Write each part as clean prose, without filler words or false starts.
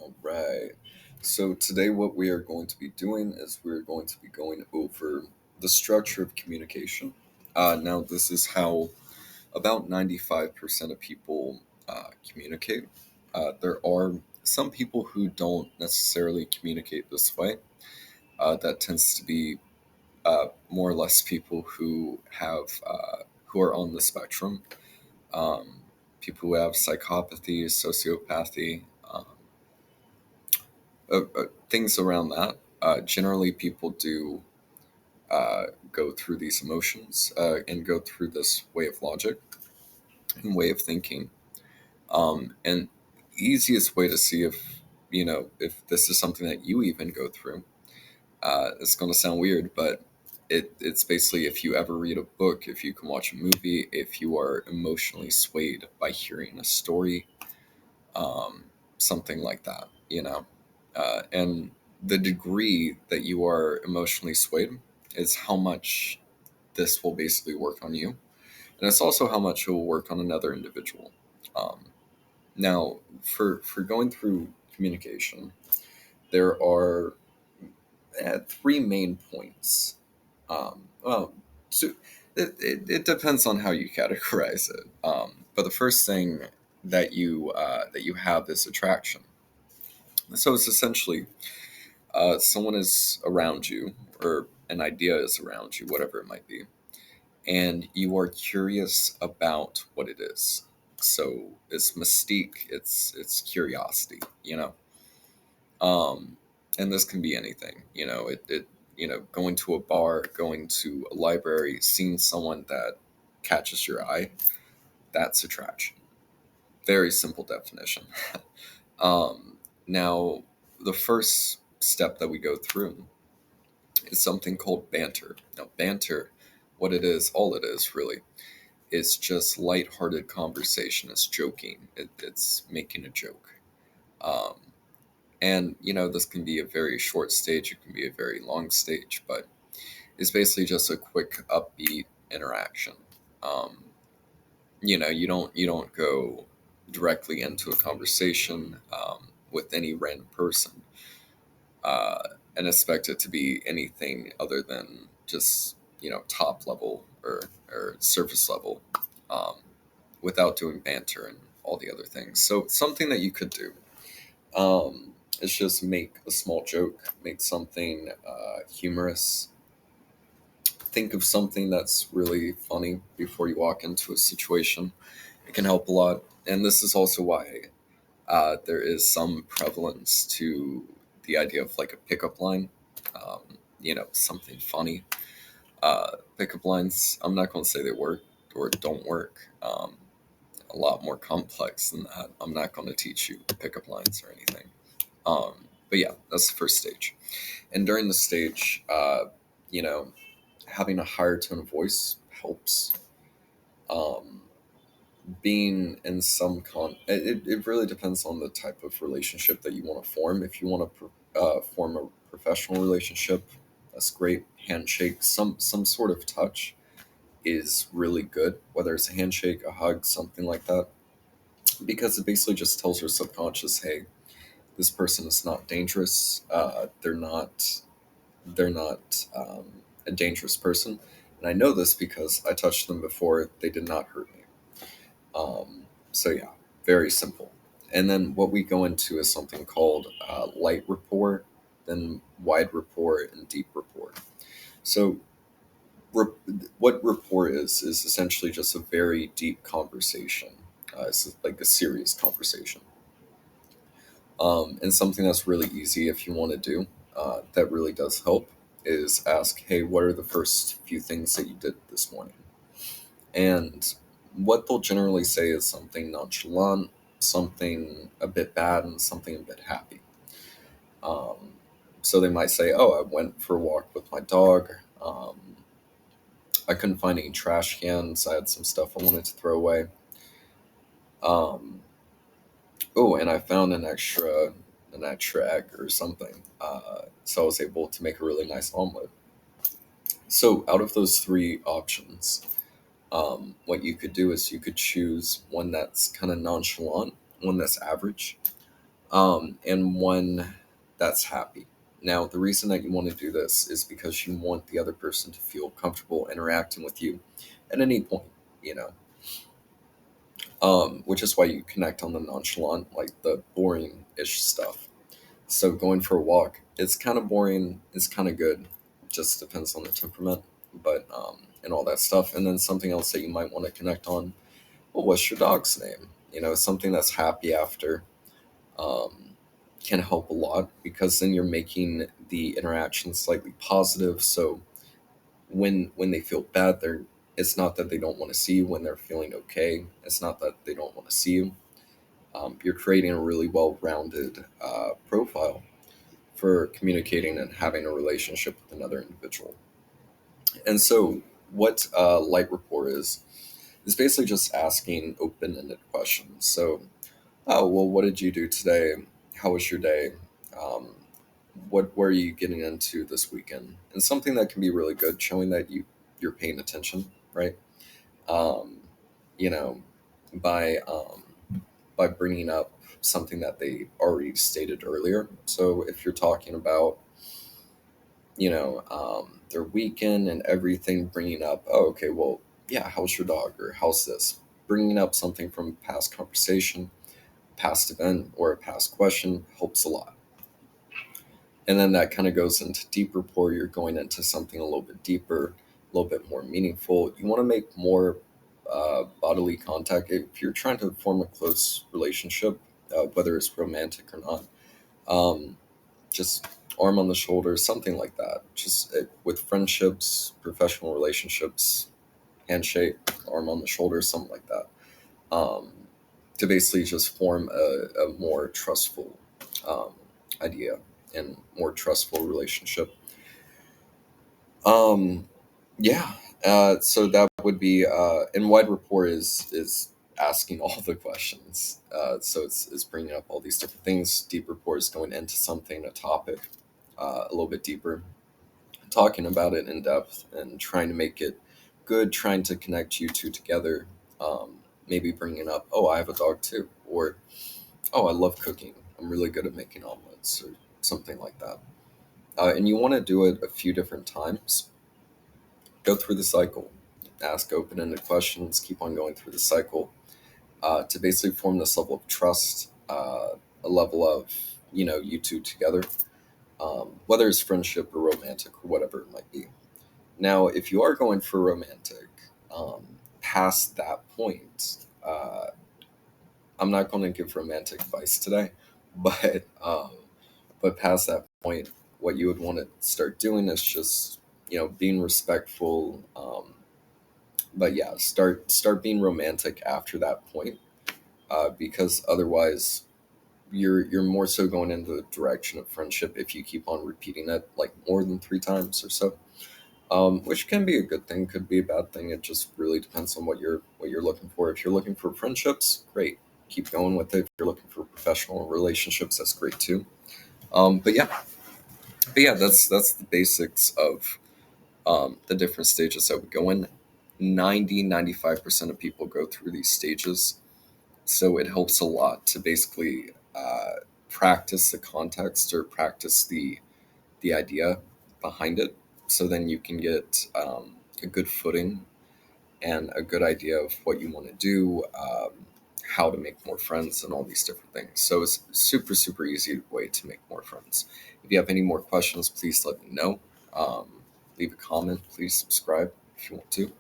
All right. So today, what we are going to be doing is we're going to be going over the structure of communication. Now, this is how about 95% of people communicate. There are some people who don't necessarily communicate this way. That tends to be more or less people who are on the spectrum. Um, People who have psychopathy, sociopathy. Things around that. Generally, people do go through these emotions and go through this way of logic and way of thinking. And easiest way to see if if this is something that you even go through. It's going to sound weird, but it's basically if you ever read a book, if you can watch a movie, if you are emotionally swayed by hearing a story, um, something like that, and the degree that you are emotionally swayed is how much this will basically work on you, and it's also how much it will work on another individual. Um, Now, for going through communication, there are three main points. Well, so it depends on how you categorize it. But the first thing that you have is attraction. So it's essentially someone is around you, or an idea is around you, whatever it might be, and you are curious about what it is. So it's mystique, it's curiosity, um, and this can be anything. Going to a bar, going to a library, seeing someone that catches your eye, that's attraction. Very simple definition. Now, the first step that we go through is something called banter. Now, banter, what it is, all it is really, is just lighthearted conversation. It's joking. It's making a joke. Um, and this can be a very short stage. It can be a very long stage, but it's basically just a quick, upbeat interaction. Um, you don't go directly into a conversation with any random person uh, and expect it to be anything other than just top level or surface level, um, without doing banter and all the other things. So something that you could do is just make a small joke, make something humorous. Think of something that's really funny before you walk into a situation. It can help a lot. And this is also why there is some prevalence to the idea of like a pickup line, something funny. Pickup lines, I'm not going to say they work or don't work. A lot more complex than that. I'm not going to teach you pickup lines or anything. But yeah, that's the first stage. And during the stage, you know, having a higher tone of voice helps. Um, Being in some it really depends on the type of relationship that you want to form. If you want to form a professional relationship, that's great. Handshake, some sort of touch is really good, whether it's a handshake, a hug, something like that, because it basically just tells your subconscious, hey, this person is not dangerous. They're not a dangerous person, and I know this because I touched them before. They did not hurt me. So yeah, very simple. And then what we go into is something called light rapport, then wide rapport, and deep rapport. So rap- what rapport is essentially just a very deep conversation. It's like a serious conversation, and something that's really easy if you want to do. That really does help. Is ask, hey, what are the first few things that you did this morning? And what they'll generally say is something nonchalant, something a bit bad, and something a bit happy. Um, so they might say, "Oh, I went for a walk with my dog. I couldn't find any trash cans. I had some stuff I wanted to throw away. Um, oh, and I found an extra egg or something. So I was able to make a really nice omelet." So out of those three options, what you could do is you could choose one that's kind of nonchalant, one that's average, and one that's happy. Now, the reason that you want to do this is because you want the other person to feel comfortable interacting with you at any point, you know, which is why you connect on the nonchalant, like the boring ish stuff. So, going for a walk, it's kind of boring, it's kind of good, just depends on the temperament, but, and all that stuff. And then something else that you might want to connect on, well, what's your dog's name? You know, something that's happy after um, can help a lot because then you're making the interaction slightly positive. So when they feel bad, they're it's not that they don't want to see you. When they're feeling okay, it's not that they don't want to see you. You're creating a really well-rounded profile for communicating and having a relationship with another individual. And so, what light rapport is basically just asking open-ended questions. So, oh, well, what did you do today? How was your day? Um, what were you getting into this weekend? And something that can be really good, showing that you're paying attention, right? Um, you know, by bringing up something that they already stated earlier. So if you're talking about their weekend and everything, bringing up, oh, okay, well, yeah, how's your dog or how's this? Bringing up something from past conversation, past event, or a past question helps a lot. And then that kind of goes into deep rapport. You're going into something a little bit deeper, a little bit more meaningful. You want to make more bodily contact if you're trying to form a close relationship, whether it's romantic or not. Um, just arm on the shoulder, something like that. Just with friendships, professional relationships, handshake, arm on the shoulder, something like that. Um, to basically just form a more trustful um, idea and more trustful relationship. Um, yeah. So that would be and wide rapport is asking all the questions. So it's bringing up all these different things. Deep rapport is going into something, a topic, a little bit deeper, talking about it in depth and trying to make it good, trying to connect you two together. Maybe bringing up, oh, I have a dog too, or oh, I love cooking. I'm really good at making omelets, or something like that. And you want to do it a few different times. Go through the cycle, ask open-ended questions, keep on going through the cycle to basically form this level of trust, a level of you two together, whether it's friendship or romantic or whatever it might be. Now, if you are going for romantic, um, past that point, I'm not going to give romantic advice today, but past that point, what you would want to start doing is just being respectful. But yeah, start being romantic after that point, because otherwise you're more so going in the direction of friendship if you keep on repeating it like more than 3 times or so. Which can be a good thing, could be a bad thing. It just really depends on what you're looking for. If you're looking for friendships, great, keep going with it. If you're looking for professional relationships, that's great too. But yeah, that's the basics of the different stages that we go in. 95% of people go through these stages, so it helps a lot to basically practice the context or practice the idea behind it, so then you can get a good footing and a good idea of what you want to do, how to make more friends, and all these different things. So it's super, super easy way to make more friends. If you have any more questions, please let me know. Um, Leave a comment. Please subscribe if you want to.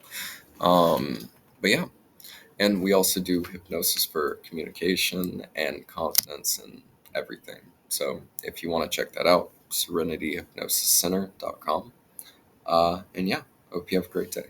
But yeah, and we also do hypnosis for communication and confidence and everything. So if you want to check that out, serenityhypnosiscenter.com. And yeah, hope you have a great day.